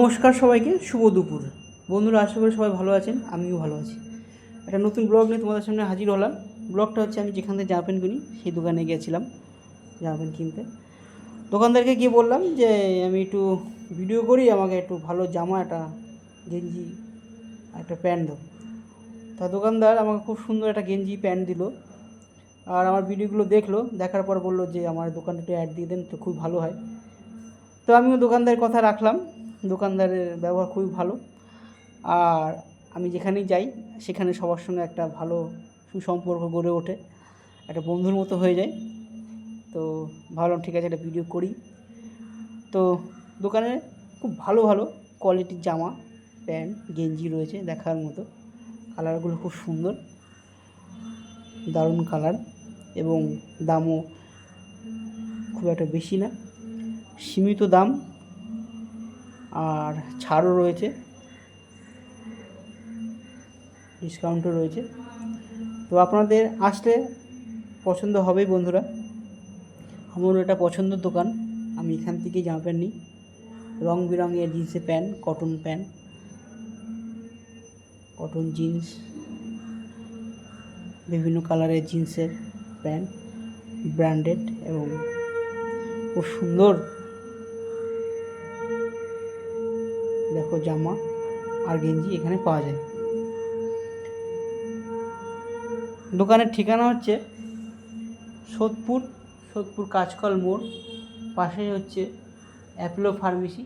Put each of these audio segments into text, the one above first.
নমস্কার সবাইকে, শুভ দুপুর। বন্ধুরা, আশা করি সবাই ভালো আছেন, আমিও ভালো আছি। একটা নতুন ব্লগ নিয়ে তোমাদের সামনে হাজির হলাম। ব্লগটা হচ্ছে আমি যেখান থেকে জামা প্যান্ট কিনি সেই দোকানে গিয়েছিলাম জামা প্যান্ট কিনতে। দোকানদারকে গিয়ে বললাম যে আমি একটু ভিডিও করি, আমাকে একটু ভালো জামা, একটা গেঞ্জি, একটা প্যান্ট দাও। তা দোকানদার আমাকে খুব সুন্দর একটা গেঞ্জি প্যান্ট দিল, আর আমার ভিডিওগুলো দেখলো, দেখার পর বললো যে আমার দোকানটা একটু অ্যাড দিয়ে দেন তো খুব ভালো হয়। তো আমিও দোকানদারের কথা রাখলাম। দোকানদারের ব্যবহার খুবই ভালো, আর আমি যেখানেই যাই সেখানে সবার সঙ্গে একটা ভালো সুসম্পর্ক গড়ে ওঠে, একটা বন্ধুর মতো হয়ে যায়। তো ভাবলাম ঠিক আছে, একটা ভিডিও করি। তো দোকানে খুব ভালো ভালো কোয়ালিটির জামা প্যান্ট গেঞ্জি রয়েছে দেখার মতো। কালারগুলো খুব সুন্দর, দারুণ কালার, এবং দামও খুব একটা বেশি না, সীমিত দাম, আর ছাড়ও রয়েছে, ডিসকাউন্টও রয়েছে। তো আপনাদের আসলে পছন্দ হবেই বন্ধুরা। আমার এটা পছন্দের দোকান, আমি এখান থেকেই জামা প্যান্ট নিই। রং বেরঙের জিন্সের প্যান্ট, কটন জিন্স, বিভিন্ন কালারের জিন্সের প্যান্ট, ব্র্যান্ডেড এবং খুব সুন্দর দেখো জামা আর গেঞ্জি এখানে পাওয়া যায়। দোকানের ঠিকানা হচ্ছে সোদপুর কাঁচকল মোড়, পাশেই হচ্ছে অ্যাপোলো ফার্মেসি,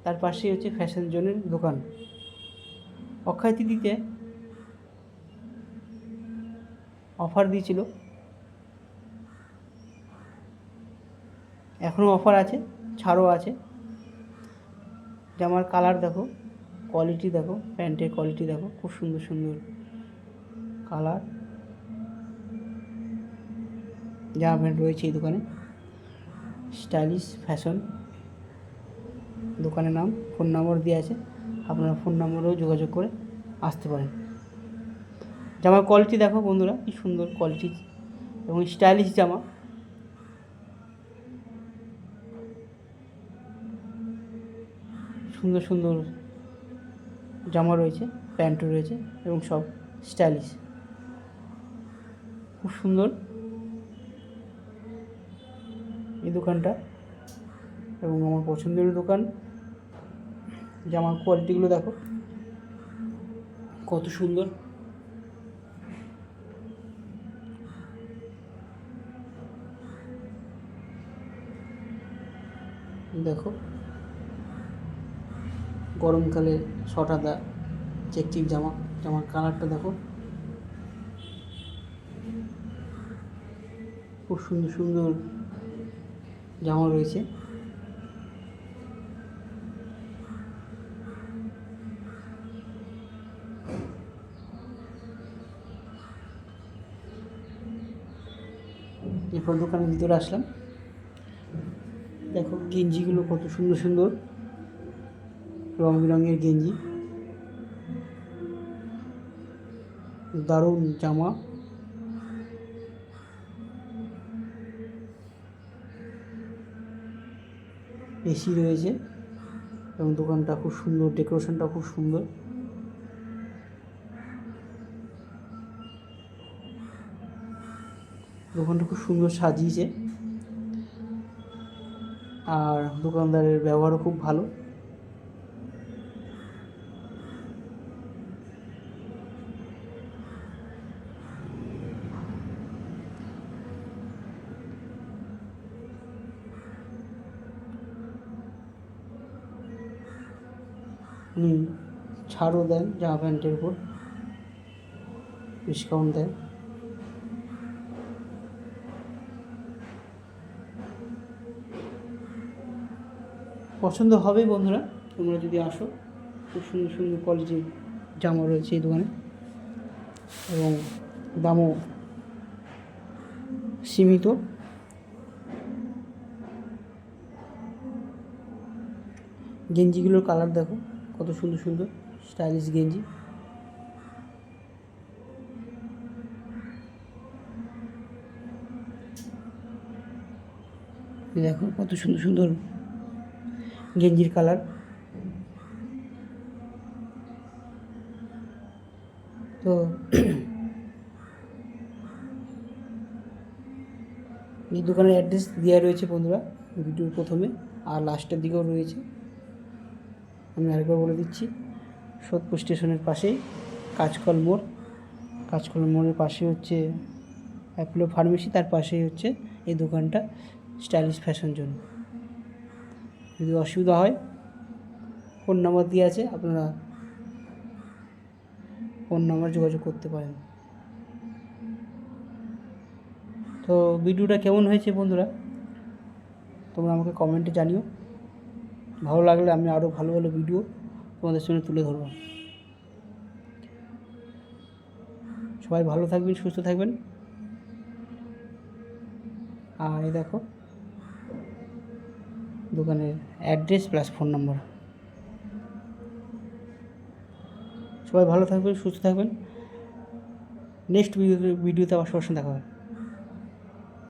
তার পাশেই হচ্ছে ফ্যাশন জোনের দোকান। অক্ষয় তৃতীয়াতে অফার দিয়েছিল, এখনও অফার আছে, ছাড়ও আছে। জামার কালার দেখো, কোয়ালিটি দেখো, প্যান্টের কোয়ালিটি দেখো, খুব সুন্দর সুন্দর কালার জামা প্যান্ট রয়েছে এই দোকানে। স্টাইলিশ ফ্যাশন দোকানের নাম, ফোন নম্বর দেওয়া আছে, আপনারা ফোন নম্বরেও যোগাযোগ করে আসতে পারেন। জামার কোয়ালিটি দেখো বন্ধুরা, কি সুন্দর কোয়ালিটি এবং স্টাইলিশ জামা। সুন্দর সুন্দর জামা রয়েছে, প্যান্টও রয়েছে, এবং সব স্টাইলিশ, খুব সুন্দর এই দোকানটা, এবং আমার পছন্দের দোকান। জামার কোয়ালিটিগুলো দেখো কত সুন্দর, দেখো গরমকালে শটাদা চেকচিক জামা, জামার কালারটা দেখো, খুব সুন্দর সুন্দর জামা রয়েছে। এরপর দোকানের ভিতরে আসলাম, দেখো গেঞ্জিগুলো কত সুন্দর সুন্দর, রং বেরঙের গেঞ্জি, দারুণ জামা। এসি রয়েছে এবং দোকানটা খুব সুন্দর, ডেকোরেশনটা খুব সুন্দর। দোকানটা খুব সুন্দর সাজিয়েছে, আর দোকানদারের ব্যবহারও খুব ভালো। উনি ছাড়ও দেন জামা প্যান্টের উপর, ডিসকাউন্ট দেন। পছন্দ হবেই বন্ধুরা, তোমরা যদি আসো। খুব সুন্দর সুন্দর কোয়ালিটির জামা রয়েছে এই দোকানে, এবং দামও সীমিত। গেঞ্জিগুলোর কালার দেখো কত সুন্দর সুন্দর, স্টাইলিশ গেঞ্জি। দেখো কত সুন্দর সুন্দর গেঞ্জির কালার। তো এই দোকানের অ্যাড্রেস দেওয়া রয়েছে বন্ধুরা ভিডিওর প্রথমে আর লাস্টের দিকেও রয়েছে। আমি আরেকবার বলে দিচ্ছি, সোদপুর স্টেশনের পাশেই কাঁচকল মোড়, কাঁচকল মোড়ের পাশে হচ্ছে অ্যাপোলো ফার্মেসি, তার পাশেই হচ্ছে এই দোকানটা, স্টাইলিশ ফ্যাশন জোন। যদি অসুবিধা হয় ফোন নাম্বার দেওয়া আছে, আপনারা ফোন নাম্বার যোগাযোগ করতে পারেন। তো ভিডিওটা কেমন হয়েছে বন্ধুরা তোমরা আমাকে কমেন্টে জানিও। ভালো লাগলে আমি আরও ভালো ভালো ভিডিও তোমাদের সামনে তুলে ধরব। সবাই ভালো থাকবেন, সুস্থ থাকবেন। আর এই দেখো দোকানের অ্যাড্রেস প্লাস ফোন নাম্বার। সবাই ভালো থাকবেন, সুস্থ থাকবেন। নেক্সট ভিডিওতে আবার সবার সঙ্গে দেখা হবে।